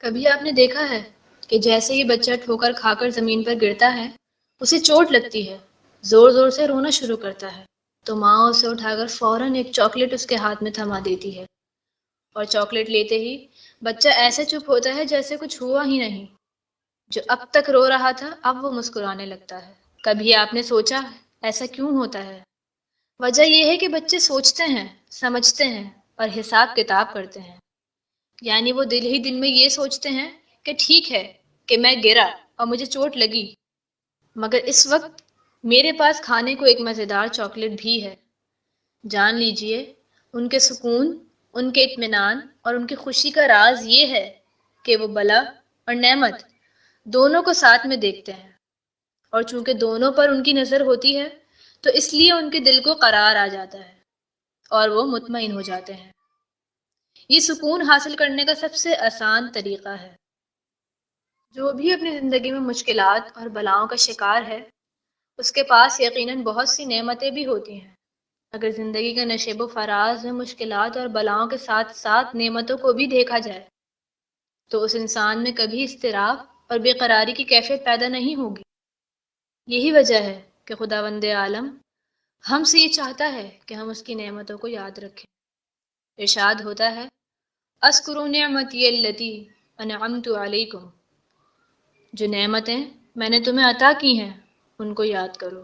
کبھی آپ نے دیکھا ہے کہ جیسے ہی بچہ ٹھوکر کھا کر زمین پر گرتا ہے، اسے چوٹ لگتی ہے، زور زور سے رونا شروع کرتا ہے، تو ماں اسے اٹھا کر فوراً ایک چاکلیٹ اس کے ہاتھ میں تھما دیتی ہے، اور چاکلیٹ لیتے ہی بچہ ایسے چپ ہوتا ہے جیسے کچھ ہوا ہی نہیں۔ جو اب تک رو رہا تھا اب وہ مسکرانے لگتا ہے۔ کبھی آپ نے سوچا ایسا کیوں ہوتا ہے؟ وجہ یہ ہے کہ بچے سوچتے ہیں، سمجھتے ہیں اور حساب کتاب کرتے ہیں، یعنی وہ دل ہی دل میں یہ سوچتے ہیں کہ ٹھیک ہے کہ میں گرا اور مجھے چوٹ لگی، مگر اس وقت میرے پاس کھانے کو ایک مزیدار چاکلیٹ بھی ہے۔ جان لیجئے ان کے سکون، ان کے اطمینان اور ان کی خوشی کا راز یہ ہے کہ وہ بلا اور نعمت دونوں کو ساتھ میں دیکھتے ہیں، اور چونکہ دونوں پر ان کی نظر ہوتی ہے تو اس لیے ان کے دل کو قرار آ جاتا ہے اور وہ مطمئن ہو جاتے ہیں۔ یہ سکون حاصل کرنے کا سب سے آسان طریقہ ہے۔ جو بھی اپنی زندگی میں مشکلات اور بلاؤں کا شکار ہے، اس کے پاس یقیناً بہت سی نعمتیں بھی ہوتی ہیں۔ اگر زندگی کا نشیب و فراز میں مشکلات اور بلاؤں کے ساتھ ساتھ نعمتوں کو بھی دیکھا جائے تو اس انسان میں کبھی اضطراب اور بے قراری کی کیفیت پیدا نہیں ہوگی۔ یہی وجہ ہے کہ خداوند عالم ہم سے یہ چاہتا ہے کہ ہم اس کی نعمتوں کو یاد رکھیں۔ ارشاد ہوتا ہے اذکروا نعمتی التی انعمت علیکم، جو نعمتیں میں نے تمہیں عطا کی ہیں ان کو یاد کرو۔